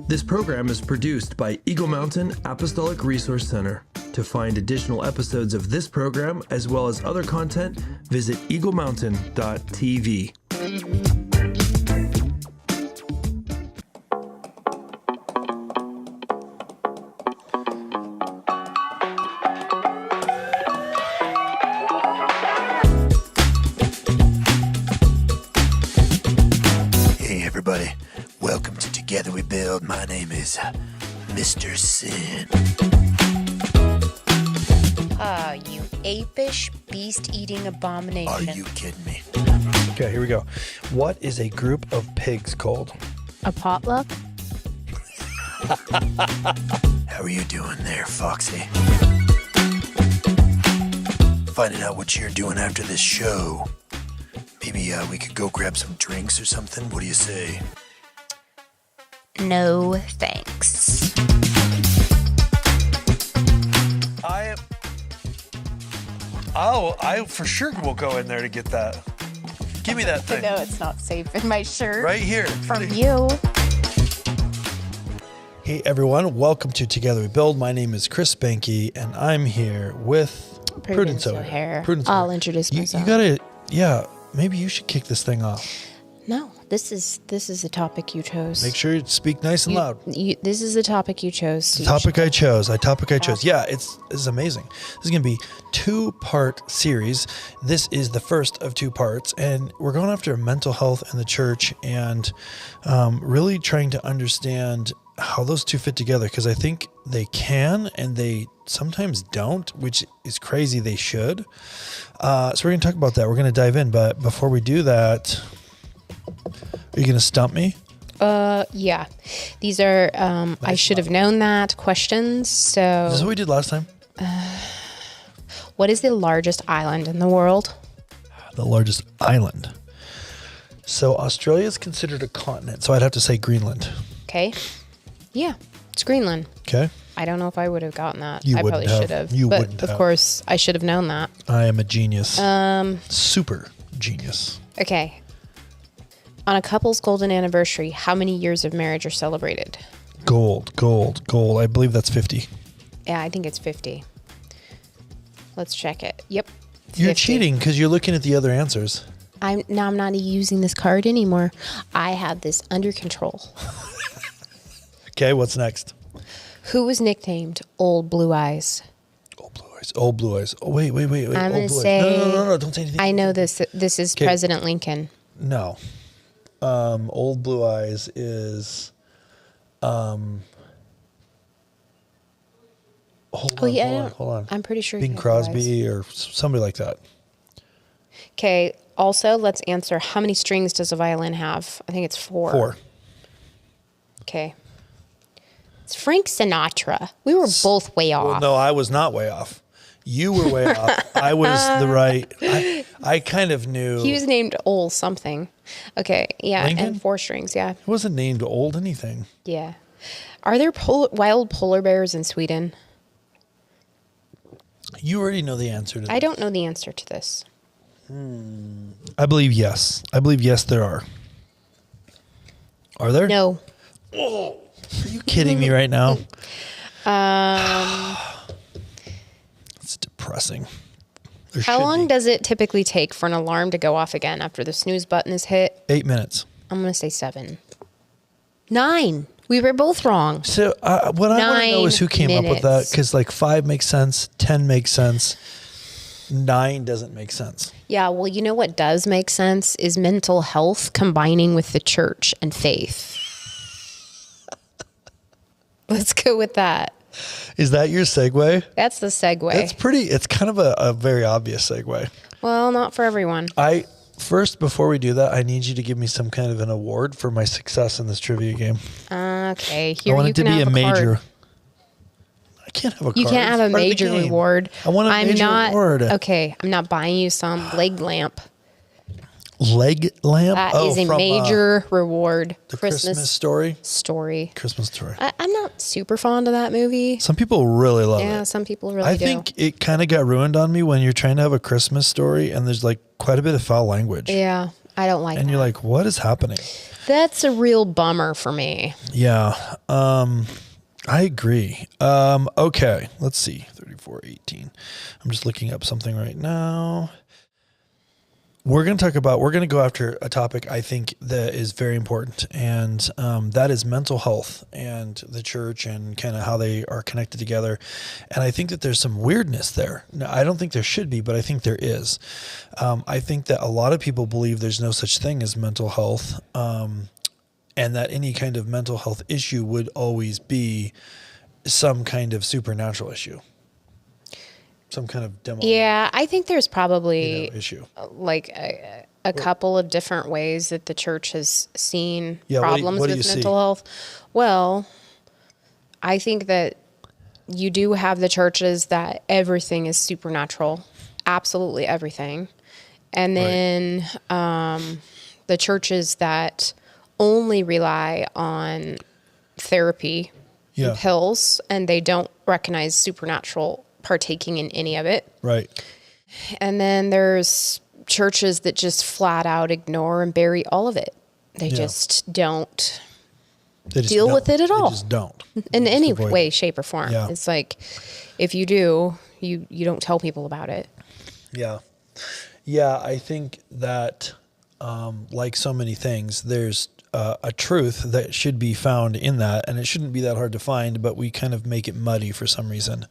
This program is produced by Eagle Mountain Apostolic Resource Center. To find additional episodes of this program, as well as other content, visit eaglemountain.tv. Hey everybody, welcome to Together We Build. My name is Mr. Sin. You apish, beast-eating abomination. Are you kidding me? Okay, here we go. What is a group of pigs called? A potluck? How are you doing there, Foxy? Finding out what you're doing after this show. Maybe we could go grab some drinks or something. What do you say? No, thanks. I for sure will go in there to get that. Give me that thing. No, it's not safe in my shirt. Right here. From you. Hey everyone, welcome to Together We Build. My name is Chris Behnke, and I'm here with Prudence O'Haire. I'll introduce myself. You gotta, maybe you should kick this thing off. No, this is a topic you chose. Make sure you speak nice and loud. This is the topic you chose. The topic I chose. Yeah, it's amazing. This is going to be 2-part series. This is the first of 2 parts, and we're going after mental health in the church and really trying to understand how those two fit together, because I think they can and they sometimes don't, which is crazy. They should. So we're going to talk about that. We're going to dive in, but before we do that, are you going to stump me? Yeah. These are, I should have known that questions. So, Is this what we did last time? What is the largest island in the world? The largest island. So Australia is considered a continent. So I'd have to say Greenland. Okay. Yeah, it's Greenland. Okay. I don't know if I would have gotten that. You I wouldn't probably should have. You but wouldn't of have. course, I should have known that. I am a genius. Super genius. Okay. On a couple's golden anniversary, how many years of marriage are celebrated? Gold. I believe that's 50. Yeah, I think it's 50. Let's check it. Yep. 50. You're cheating because you're looking at the other answers. I'm not using this card anymore. I have this under control. Okay, what's next? Who was nicknamed Old Blue Eyes? Old Blue Eyes. Oh, wait. I'm Old going to Blue say... Eyes. No, don't say anything. I know this. This is Okay. President Lincoln. No. Old Blue Eyes is... Hold on. I'm pretty sure. Bing he had blue eyes. Crosby or somebody like that. Okay. Also, let's answer, how many strings does a violin have? I think it's 4. 4. Okay. It's Frank Sinatra. We were both way off. Well, no, I was not way off. You were way off. I was the right. I kind of knew. He was named Old something. Okay. Yeah. Lincoln? And 4 strings. Yeah. He wasn't named Old anything. Yeah. Are there wild polar bears in Sweden? You already know the answer to this. I don't know the answer to this. I believe yes. There are. Are there? No. Are you kidding me right now? It's depressing. How long does it typically take for an alarm to go off again after the snooze button is hit? 8 minutes. I'm going to say 7. 9. We were both wrong. So what I want to know is who came up with that, minutes. because like 5 makes sense, 10 makes sense, 9 doesn't make sense. Yeah, well, you know what does make sense is mental health combining with the church and faith. Let's go with that. Is that your segue? That's the segue. It's kind of a very obvious segue. Well, not for everyone. First, before we do that, I need you to give me some kind of an award for my success in this trivia game. Okay, here I want you it to can be have a major. card. I can't have a You card. can't have It's a part of the major game. reward. I want a major reward. Okay, I'm not buying you some leg lamp. Leg lamp? That is a from, major reward. the Christmas story? Story. Christmas story. I'm not super fond of that movie. Some people really love Yeah, it. some people really I do. think it kind of got ruined on me when you're trying to have a Christmas story and there's like quite a bit of foul language. Yeah, I don't like And that. you're like, what is happening? That's a real bummer for me. Yeah. I agree. Okay. Let's see. 34:18. I'm just looking up something right now. We're going to go after a topic I think that is very important, and that is mental health and the church and kind of how they are connected together. And I think that there's some weirdness there. Now, I don't think there should be, but I think there is. I think that a lot of people believe there's no such thing as mental health, and that any kind of mental health issue would always be some kind of supernatural issue. Some kind of demo. Yeah, I think there's probably issue. like a couple of different ways that the church has seen problems what do with you mental see? health. Well, I think that you do have the churches that everything is supernatural, absolutely everything. And then the churches that only rely on therapy Yeah. and pills, and they don't recognize supernatural partaking in any of it. Right. And then there's churches that just flat out ignore and bury all of it. They just don't They just deal don't. with it at all. They just don't. in They just any avoid way, it. shape, or form. Yeah. It's like, if you do, you don't tell people about it. Yeah. Yeah. I think that, like so many things, there's a truth that should be found in that, and it shouldn't be that hard to find, but we kind of make it muddy for some reason.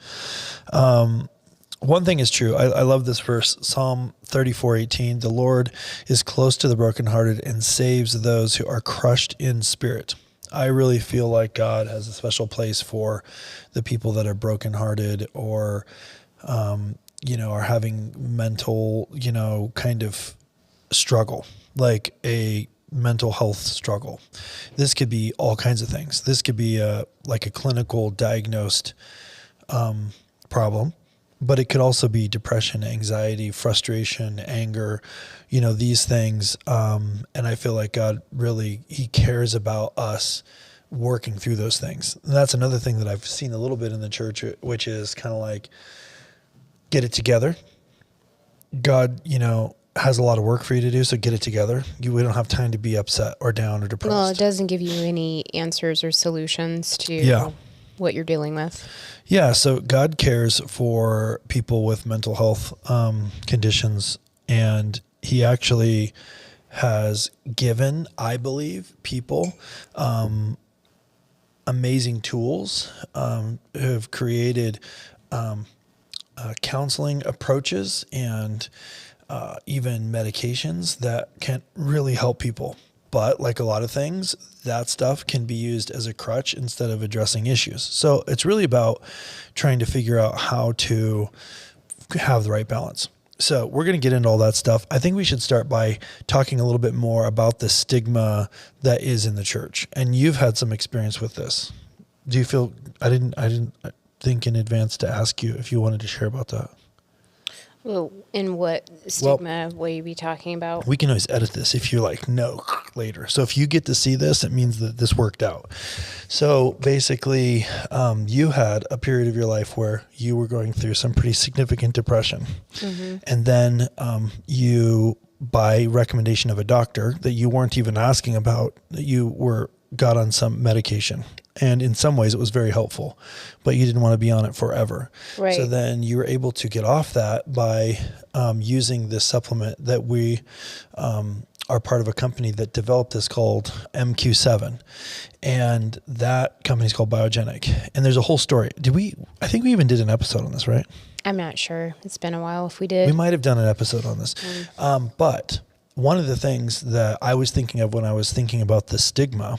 One thing is true. I love this verse, Psalm 34:18. The Lord is close to the brokenhearted and saves those who are crushed in spirit. I really feel like God has a special place for the people that are brokenhearted or, are having mental, kind of struggle, like a mental health struggle. This could be all kinds of things. This could be like a clinical diagnosed problem, but it could also be depression, anxiety, frustration, anger, these things. And I feel like God really, he cares about us working through those things. And that's another thing that I've seen a little bit in the church, which is kind of like, get it together. God, has a lot of work for you to do, so get it together. We don't have time to be upset or down or depressed. Well, it doesn't give you any answers or solutions to what you're dealing with. Yeah, so God cares for people with mental health conditions, and he actually has given, I believe, people amazing tools, have created counseling approaches and even medications that can really help people. But like a lot of things, that stuff can be used as a crutch instead of addressing issues. So it's really about trying to figure out how to have the right balance. So we're going to get into all that stuff. I think we should start by talking a little bit more about the stigma that is in the church. And you've had some experience with this. Do you feel, I didn't think in advance to ask you if you wanted to share about that. Well, in what stigma will you be talking about? We can always edit this if you're like, no, later. So if you get to see this, it means that this worked out. So basically, you had a period of your life where you were going through some pretty significant depression. Mm-hmm. And then you, by recommendation of a doctor that you weren't even asking about, that you got on some medication. And in some ways it was very helpful, but you didn't want to be on it forever. Right. So then you were able to get off that by using this supplement that we are part of a company that developed this called MQ7. And that company is called Biogenic. And there's a whole story. I think we even did an episode on this, right? I'm not sure. It's been a while if we did. We might have done an episode on this. But one of the things that I was thinking of when I was thinking about the stigma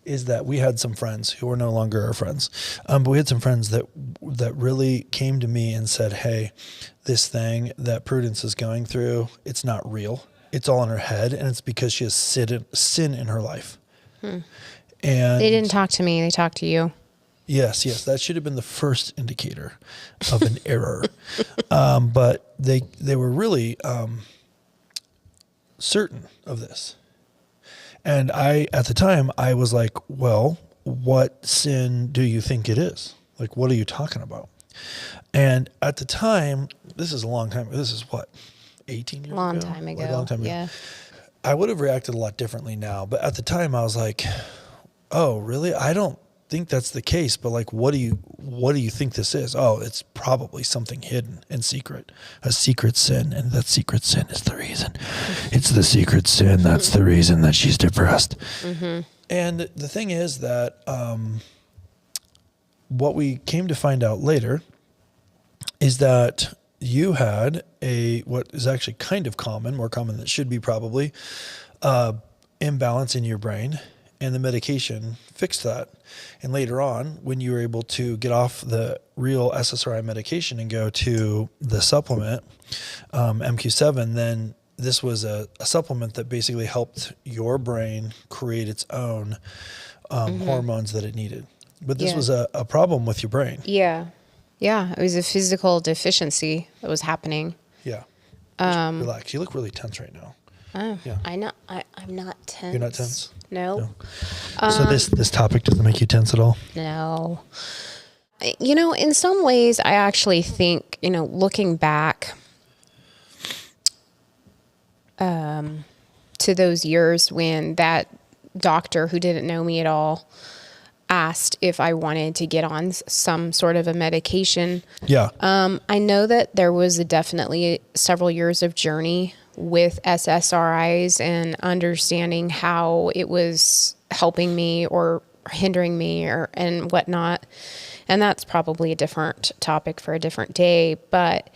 is that we had some friends who are no longer our friends. But we had some friends that really came to me and said, hey, this thing that Prudence is going through, it's not real. It's all in her head, and it's because she has sin in her life. And they didn't talk to me. They talked to you. Yes. That should have been the first indicator of an error. But they were really certain of this. And at the time, I was like, well, what sin do you think it is? Like, what are you talking about? And at the time, this is a long time. This is what, 18 years ago? Long time ago. Like a long time ago. Yeah. I would have reacted a lot differently now. But at the time, I was like, "Oh, really? I don't think that's the case. But like, what do you think this is? Oh, it's probably something hidden and secret, a secret sin, and that secret sin is the reason. It's the secret sin that's the reason that she's depressed." Mm-hmm. And the thing is that what we came to find out later is that you had what is actually kind of common, more common than it should be probably, imbalance in your brain, and the medication fixed that. And later on, when you were able to get off the real SSRI medication and go to the supplement, MQ7, then this was a supplement that basically helped your brain create its own hormones that it needed. But this was a problem with your brain. Yeah. Yeah. It was a physical deficiency that was happening. Yeah. Just relax. You look really tense right now. Oh, Yeah. I'm not tense. You're not tense? No. So this topic doesn't make you tense at all? No. You know, in some ways, I actually think, you know, looking back to those years when that doctor who didn't know me at all asked if I wanted to get on some sort of a medication. Yeah. I know that there was definitely several years of journey with SSRIs and understanding how it was helping me or hindering me and whatnot. And that's probably a different topic for a different day. But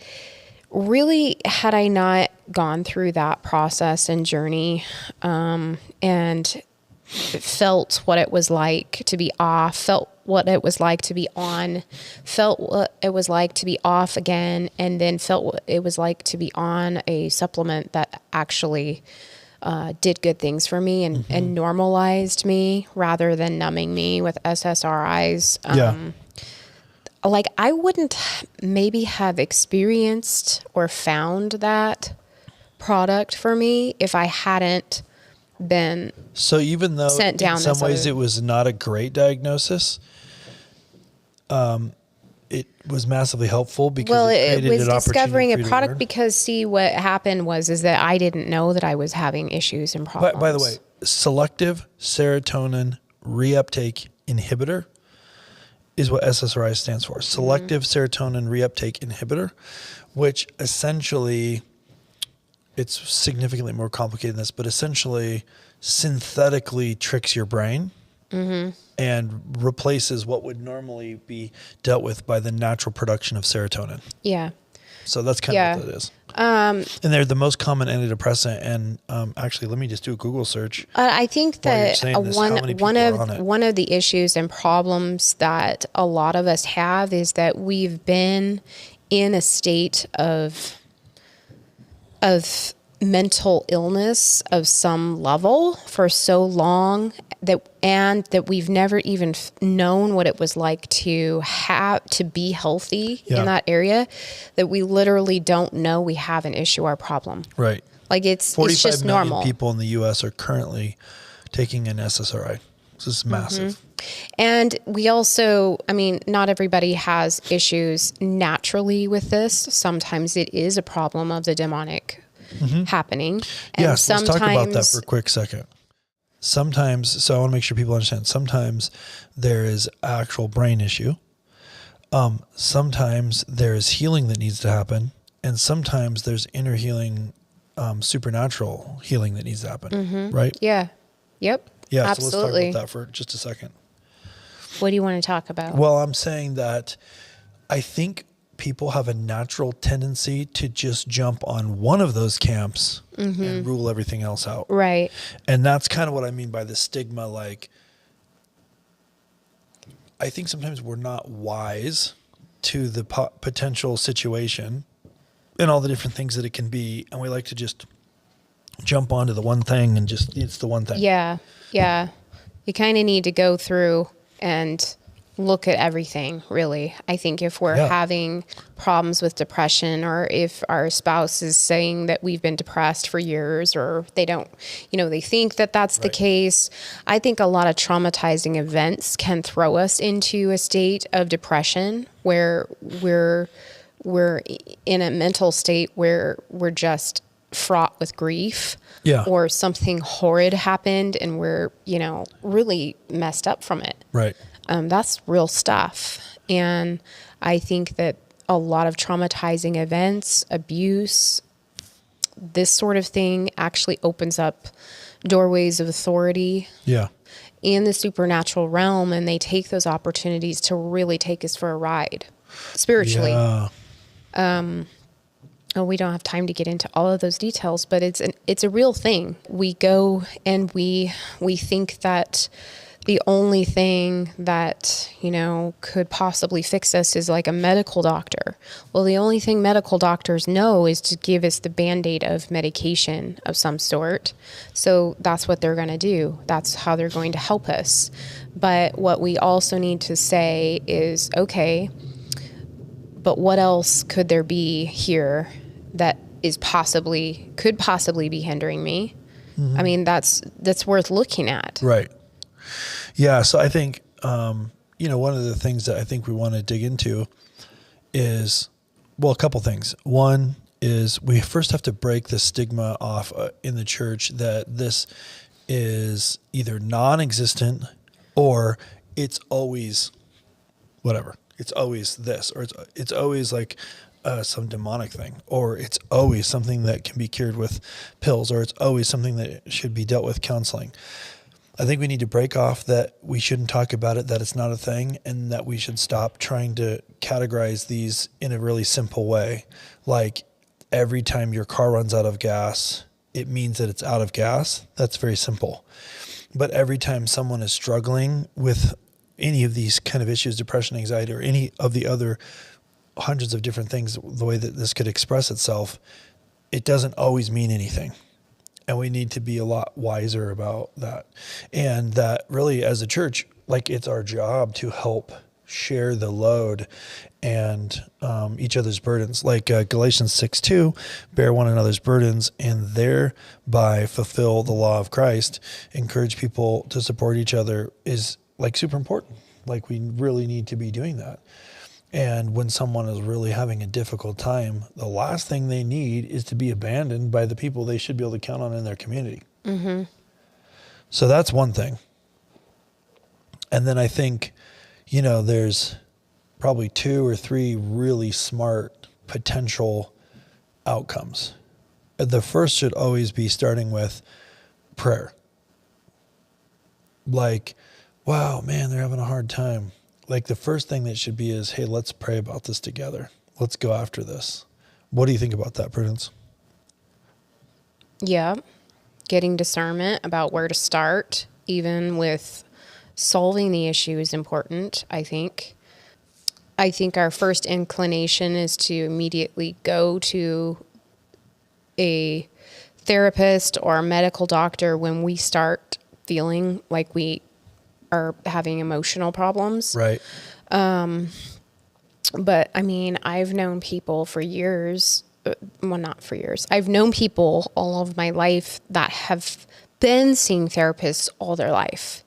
really, had I not gone through that process and journey and felt what it was like to be off, felt what it was like to be on, felt what it was like to be off again, and then felt what it was like to be on a supplement that actually did good things for me and normalized me rather than numbing me with SSRIs. Like I wouldn't maybe have experienced or found that product for me if I hadn't been even though sent down in some ways it was not a great diagnosis, it was massively helpful because it was an discovering opportunity a for you to product learn. because see what happened is that I didn't know that I was having issues and problems. By the way, selective serotonin reuptake inhibitor is what SSRI stands for. Selective serotonin reuptake inhibitor, which essentially, it's significantly more complicated than this, but essentially synthetically tricks your brain and replaces what would normally be dealt with by the natural production of serotonin. Yeah. So that's kind of what that is. And they're the most common antidepressant. And actually, let me just do a Google search. I think While you're that saying this, how many people are on it? one of the issues and problems that a lot of us have is that we've been in a state of mental illness of some level for so long that we've never even known what it was like to be healthy in that area, that we literally don't know we have an issue or problem. Right. Like it's 45 just million normal. people in the U.S. are currently taking an SSRI. This is massive. And we also, I mean, not everybody has issues naturally with this. Sometimes it is a problem of the demonic happening. And Yes, let's talk about that for a quick second. Sometimes, so I want to make sure people understand, sometimes there is actual brain issue. Sometimes there is healing that needs to happen. And sometimes there's inner healing, supernatural healing that needs to happen. Right? Yeah. Yep. Yeah. Absolutely. So let's talk about that for just a second. What do you want to talk about? Well, I'm saying that I think people have a natural tendency to just jump on one of those camps and rule everything else out. Right. And that's kind of what I mean by the stigma. Like, I think sometimes we're not wise to the potential situation and all the different things that it can be. And we like to just jump onto the one thing and just, it's the one thing. Yeah. Yeah. You kind of need to go through and look at everything, really. I think if we're having problems with depression, or if our spouse is saying that we've been depressed for years, or they don't, they think that that's the case. I think a lot of traumatizing events can throw us into a state of depression where we're in a mental state where we're just fraught with grief, Yeah. or something horrid happened and we're, really messed up from it. Right. That's real stuff. And I think that a lot of traumatizing events, abuse, this sort of thing actually opens up doorways of authority Yeah. in the supernatural realm, and they take those opportunities to really take us for a ride spiritually. Yeah. We don't have time to get into all of those details, but it's a real thing. We go and we think that the only thing that, could possibly fix us is like a medical doctor. Well, the only thing medical doctors know is to give us the Band-Aid of medication of some sort. So that's what they're going to do. That's how they're going to help us. But what we also need to say is, okay, but what else could there be here that could possibly be hindering me? Mm-hmm. I mean, that's worth looking at. Right. Yeah. So I think, one of the things that I think we want to dig into is, a couple things. One is we first have to break the stigma off in the church that this is either non-existent or it's always whatever. It's always this, or it's always like some demonic thing, or it's always something that can be cured with pills, or it's always something that should be dealt with counseling. I think we need to break off that we shouldn't talk about it, that it's not a thing, and that we should stop trying to categorize these in a really simple way. Like every time your car runs out of gas, it means that it's out of gas. That's very simple. But every time someone is struggling with any of these kind of issues, depression, anxiety, or any of the other hundreds of different things, the way that this could express itself, it doesn't always mean anything. And we need to be a lot wiser about that. And that really, as a church, like it's our job to help share the load and each other's burdens. Like Galatians 6:2, bear one another's burdens and thereby fulfill the law of Christ. Encourage people to support each other is like super important. Like we really need to be doing that. And when someone is really having a difficult time, the last thing they need is to be abandoned by the people they should be able to count on in their community. Mm-hmm. So that's one thing. And then I think, there's probably 2 or 3 really smart potential outcomes. The first should always be starting with prayer. Like, wow, man, they're having a hard time. Like the first thing that should be is, hey, let's pray about this together. Let's go after this. What do you think about that, Prudence? Yeah. Getting discernment about where to start, even with solving the issue, is important, I think. I think our first inclination is to immediately go to a therapist or a medical doctor when we start feeling like we are having emotional problems. Right. But I mean, I've known people for years, not for years. I've known people all of my life that have been seeing therapists all their life.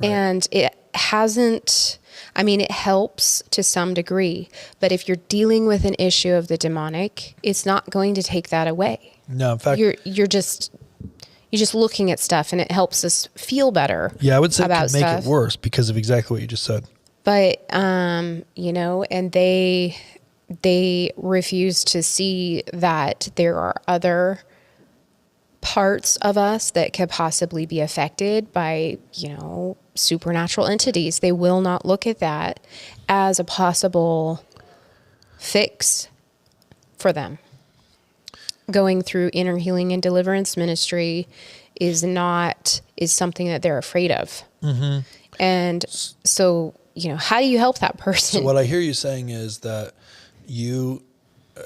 Right. And it hasn't, it helps to some degree, but if you're dealing with an issue of the demonic, it's not going to take that away. No, in fact, you're just looking at stuff, and it helps us feel better. Yeah, I would say it about could make stuff. it worse because of exactly what you just said. But, and they refuse to see that there are other parts of us that could possibly be affected by, supernatural entities. They will not look at that as a possible fix for them. Going through inner healing and deliverance ministry is something that they're afraid of. Mm-hmm. And so, how do you help that person? So what I hear you saying is that you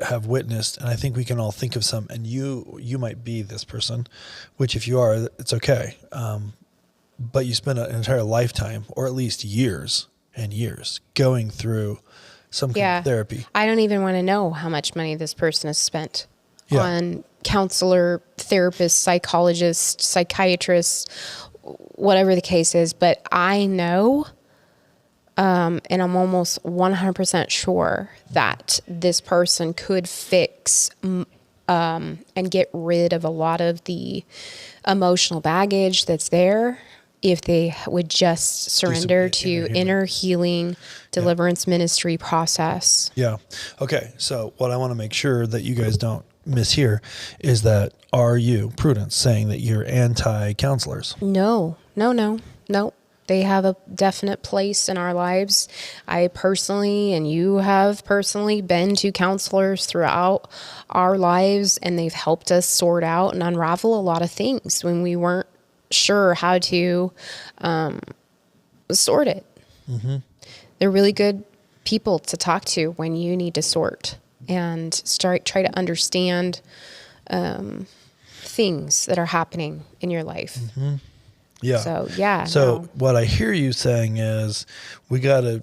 have witnessed, and I think we can all think of some, and you might be this person, which if you are, it's okay. But you spend an entire lifetime, or at least years and years, going through some kind of therapy. I don't even want to know how much money this person has spent on counselor, therapist, psychologist, psychiatrist, whatever the case is. But I know, and I'm almost 100% sure that this person could fix and get rid of a lot of the emotional baggage that's there if they would just surrender to inner healing, deliverance ministry process. Yeah. Okay. So what I want to make sure that you guys don't mishear is that, are you, Prudence, saying that you're anti-counselors? No. They have a definite place in our lives. I personally, and you have personally, been to counselors throughout our lives, and they've helped us sort out and unravel a lot of things when we weren't sure how to sort it. Mm-hmm. They're really good people to talk to when you need to sort and try to understand things that are happening in your life. Mm-hmm. Yeah. So what I hear you saying is we got to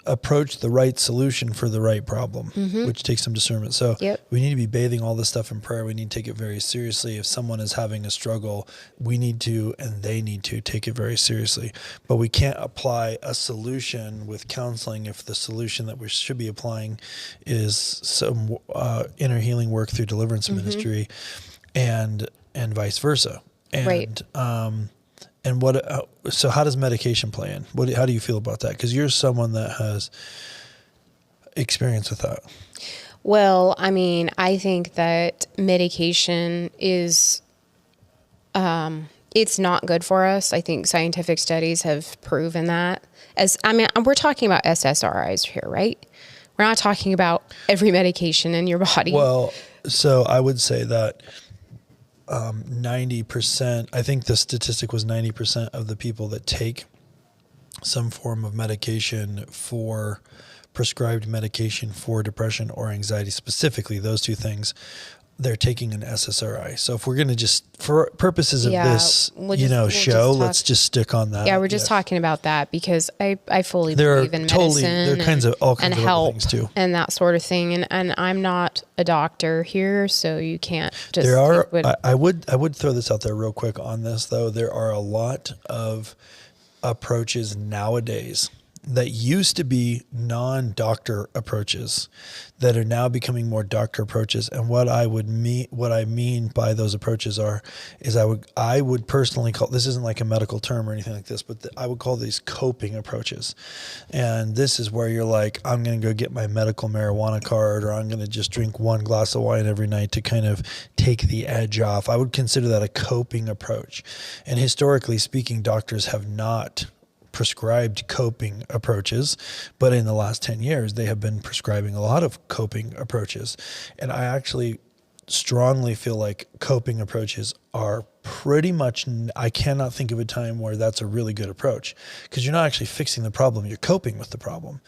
approach the right solution for the right problem, which takes some discernment. So we need to be bathing all this stuff in prayer. We need to take it very seriously. If someone is having a struggle, we need to, and they need to take it very seriously. But we can't apply a solution with counseling if the solution that we should be applying is some inner healing work through deliverance ministry and vice versa. And, and what? So how does medication play in? How do you feel about that? Because you're someone that has experience with that. Well, I mean, I think that medication is, it's not good for us. I think scientific studies have proven that. We're talking about SSRIs here, right? We're not talking about every medication in your body. Well, so I would say that 90%, I think the statistic was 90% of the people that take some form of medication for prescribed medication for depression or anxiety, specifically those two things, they're taking an SSRI. So if we're going to just, for purposes of this, let's just stick on that. Yeah, we're just talking about that because I fully believe in medicine. There are kinds of all kinds of other things too, and that sort of thing. And I'm not a doctor here, so you can't just. There are. I would throw this out there real quick on this though. There are a lot of approaches nowadays that used to be non-doctor approaches that are now becoming more doctor approaches. And what I mean by those approaches is I would personally call, this isn't like a medical term or anything like this, but I would call these coping approaches. And this is where you're like, I'm going to go get my medical marijuana card, or I'm going to just drink one glass of wine every night to kind of take the edge off. I would consider that a coping approach. And historically speaking, doctors have not prescribed coping approaches, but in the last 10 years, they have been prescribing a lot of coping approaches. And I actually strongly feel like coping approaches are pretty much, I cannot think of a time where that's a really good approach, because you're not actually fixing the problem, you're coping with the problem.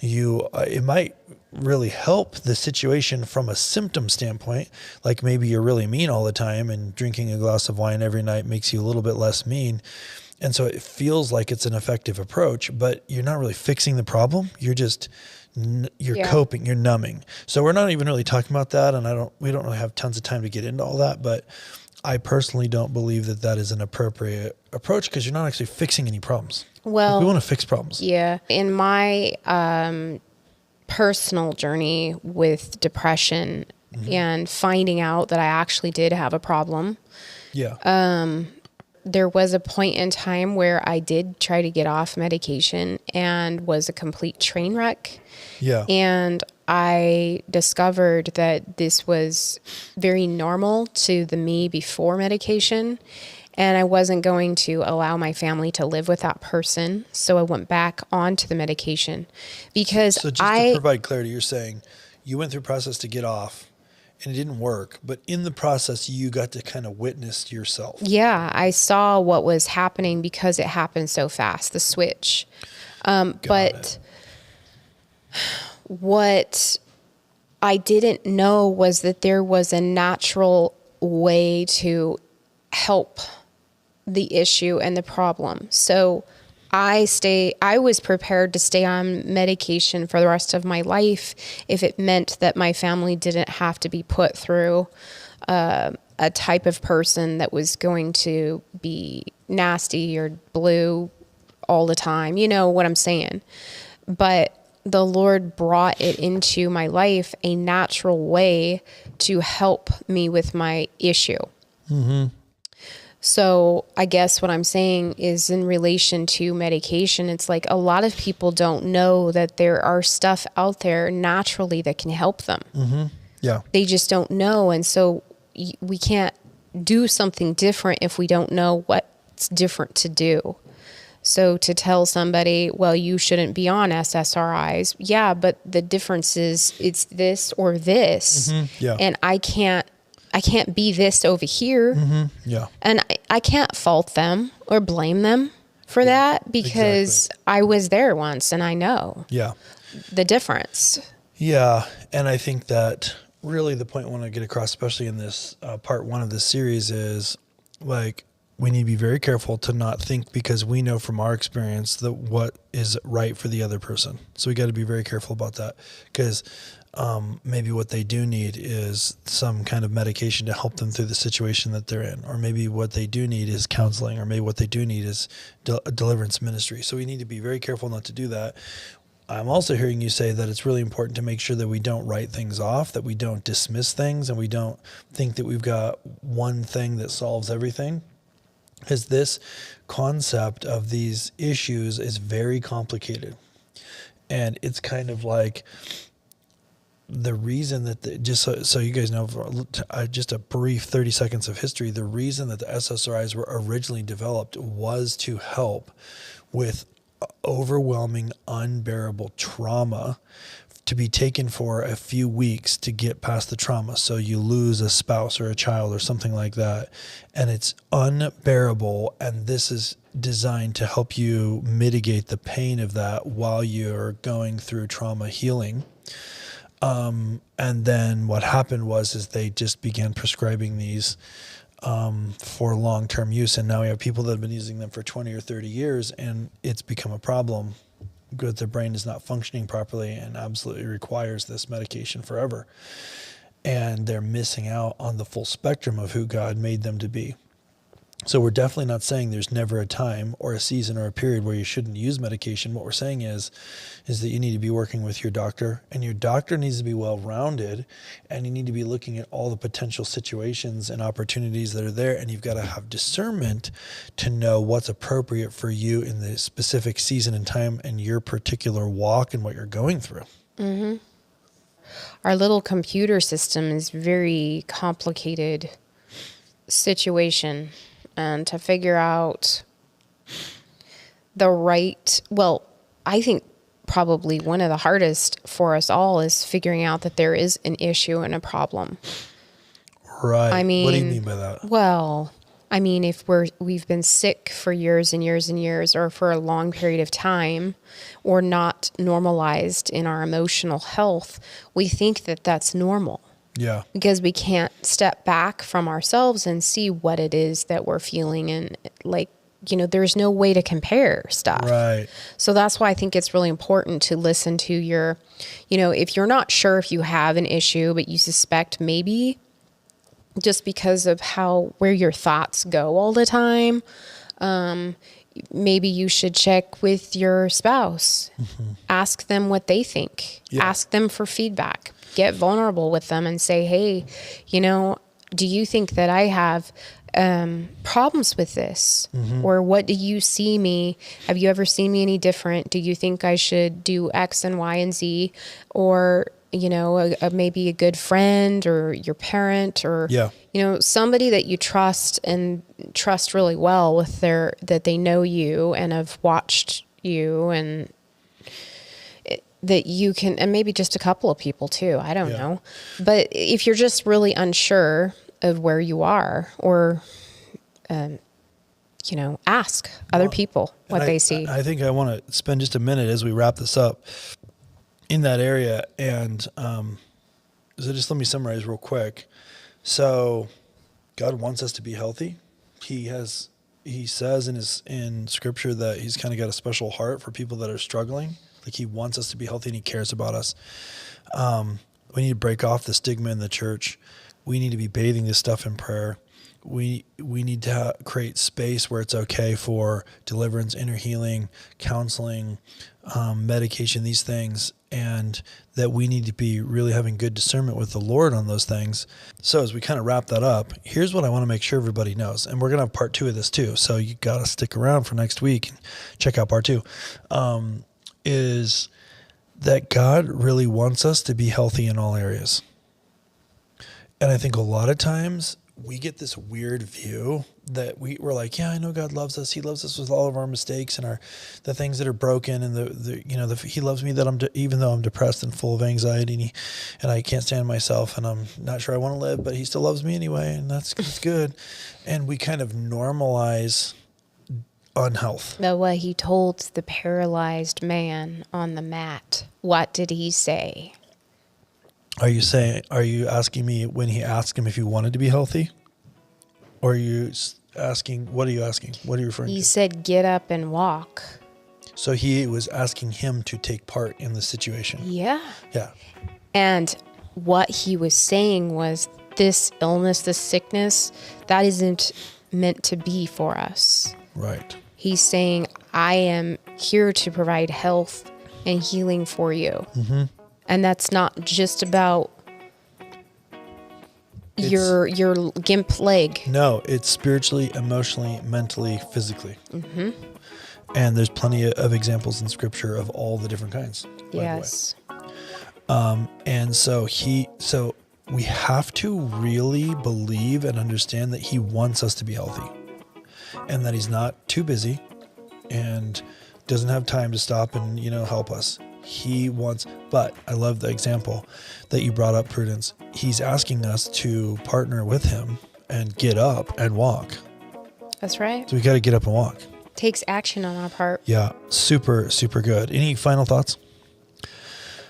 It might really help the situation from a symptom standpoint, like maybe you're really mean all the time and drinking a glass of wine every night makes you a little bit less mean. And so it feels like it's an effective approach, but you're not really fixing the problem. You're just, coping, you're numbing. So we're not even really talking about that. And we don't really have tons of time to get into all that, but I personally don't believe that that is an appropriate approach, because you're not actually fixing any problems. Well, we want to fix problems. Yeah. In my personal journey with depression and finding out that I actually did have a problem. Yeah. There was a point in time where I did try to get off medication and was a complete train wreck. Yeah. And I discovered that this was very normal to the me before medication, and I wasn't going to allow my family to live with that person. So I went back onto the medication because So just to provide clarity, you're saying you went through a process to get off, and it didn't work, but in the process, you got to kind of witness yourself. Yeah, I saw what was happening because it happened so fast, the switch. But what I didn't know was that there was a natural way to help the issue and the problem. So I was prepared to stay on medication for the rest of my life if it meant that my family didn't have to be put through a type of person that was going to be nasty or blue all the time. You know what I'm saying? But the Lord brought it into my life a natural way to help me with my issue. Mm-hmm. So I guess what I'm saying is in relation to medication, it's like a lot of people don't know that there are stuff out there naturally that can help them. Mm-hmm. Yeah. They just don't know. And so we can't do something different if we don't know what's different to do. So to tell somebody, well, you shouldn't be on SSRIs. Yeah, but the difference is it's this or this. Mm-hmm. Yeah. And I can't be this over here. Mm-hmm. Yeah. And I can't fault them or blame them for that because I was there once and I know the difference. Yeah. And I think that really the point I want to get across, especially in this part one of this series, is like, we need to be very careful to not think because we know from our experience that what is right for the other person. So we got to be very careful about that because maybe what they do need is some kind of medication to help them through the situation that they're in. Or maybe what they do need is counseling, or maybe what they do need is a deliverance ministry. So we need to be very careful not to do that. I'm also hearing you say that it's really important to make sure that we don't write things off, that we don't dismiss things, and we don't think that we've got one thing that solves everything. Because this concept of these issues is very complicated. And it's kind of like the reason that, just so you guys know, just a brief 30 seconds of history, the reason that the SSRIs were originally developed was to help with overwhelming, unbearable trauma, to be taken for a few weeks to get past the trauma. So you lose a spouse or a child or something like that, and it's unbearable. And this is designed to help you mitigate the pain of that while you're going through trauma healing. And then what happened is they just began prescribing these for long-term use. And now we have people that have been using them for 20 or 30 years, and it's become a problem because their brain is not functioning properly and absolutely requires this medication forever. And they're missing out on the full spectrum of who God made them to be. So we're definitely not saying there's never a time or a season or a period where you shouldn't use medication. What we're saying is that you need to be working with your doctor, and your doctor needs to be well-rounded, and you need to be looking at all the potential situations and opportunities that are there, and you've got to have discernment to know what's appropriate for you in the specific season and time and your particular walk and what you're going through. Mm-hmm. Our little computer system is very complicated situation. And to figure out the right, I think probably one of the hardest for us all is figuring out that there is an issue and a problem. Right. I mean, what do you mean by that? Well, I mean, if we've been sick for years and years and years, or for a long period of time, or not normalized in our emotional health, we think that that's normal. Yeah. Because we can't step back from ourselves and see what it is that we're feeling. And there's no way to compare stuff. Right. So that's why I think it's really important to listen to your, if you're not sure if you have an issue, but you suspect maybe, just because of where your thoughts go all the time, maybe you should check with your spouse. Mm-hmm. Ask them what they think. Yeah. Ask them for feedback. Get vulnerable with them and say, hey, do you think that I have problems with this? Mm-hmm. Or what do you see me? Have you ever seen me any different? Do you think I should do X and Y and Z? Or, maybe a good friend or your parent or, somebody that you trust and trust really well with that they know you and have watched you, and that you can, and maybe just a couple of people too. I don't know. But if you're just really unsure of where you are, or, ask other people what they see. I think I want to spend just a minute as we wrap this up in that area. And so just let me summarize real quick. So God wants us to be healthy. He says in scripture that he's kind of got a special heart for people that are struggling. Like he wants us to be healthy and he cares about us. We need to break off the stigma in the church. We need to be bathing this stuff in prayer. we need to create space where it's okay for deliverance, inner healing, counseling, medication, these things, and that we need to be really having good discernment with the Lord on those things. So as we kind of wrap that up, here's what I want to make sure everybody knows, and we're going to have part 2 of this too. So you got to stick around for next week and check out part 2, is that God really wants us to be healthy in all areas. And I think a lot of times we get this weird view that we're like, yeah, I know God loves us. He loves us with all of our mistakes and the things that are broken, and He loves me that even though I'm depressed and full of anxiety, and I can't stand myself, and I'm not sure I want to live, but He still loves me anyway, and that's good. And we kind of normalize unhealth. But what He told the paralyzed man on the mat, what did He say? Are you asking me when He asked him if he wanted to be healthy? Or are you asking, what are you asking? What are you referring to? He said, get up and walk. So He was asking him to take part in the situation. Yeah. Yeah. And what He was saying was, this illness, this sickness, that isn't meant to be for us. Right. He's saying, I am here to provide health and healing for you. Mm-hmm. And that's not just about your gimp leg. No, it's spiritually, emotionally, mentally, physically. Mm-hmm. And there's plenty of examples in Scripture of all the different kinds. Yes. And so we have to really believe and understand that He wants us to be healthy, and that He's not too busy and doesn't have time to stop and help us. He wants, but I love the example that you brought up, Prudence. He's asking us to partner with Him and get up and walk. That's right. So we got to get up and walk. Takes action on our part. Yeah, super, super good. Any final thoughts?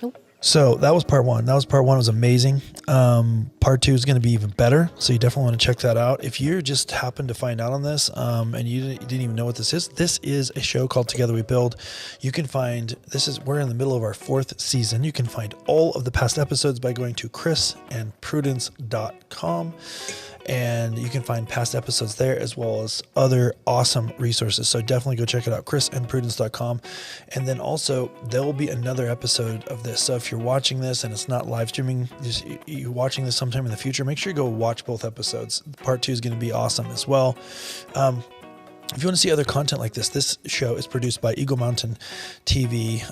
Nope. So that was part 1. It was amazing. Part 2 is going to be even better. So you definitely want to check that out. If you just happened to find out on this, and you didn't even know what this is a show called Together We Build. You can find, we're in the middle of our 4th season. You can find all of the past episodes by going to chrisandprudence.com. And you can find past episodes there, as well as other awesome resources. So definitely go check it out, chrisandprudence.com. And then also, there will be another episode of this. So if you're watching this and it's not live streaming, you're watching this sometime in the future, make sure you go watch both episodes. Part 2 is going to be awesome as well. If you want to see other content like this show is produced by Eagle Mountain TV,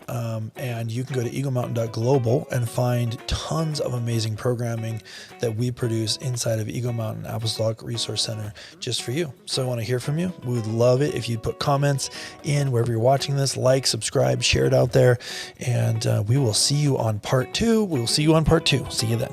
and you can go to eaglemountain.global and find tons of amazing programming that we produce inside of Eagle Mountain Apostolic Resource Center just for you. So I want to hear from you. We would love it if you'd put comments in wherever you're watching this, like, subscribe, share it out there, and we will see you on part 2. We will see you on part 2. See you then.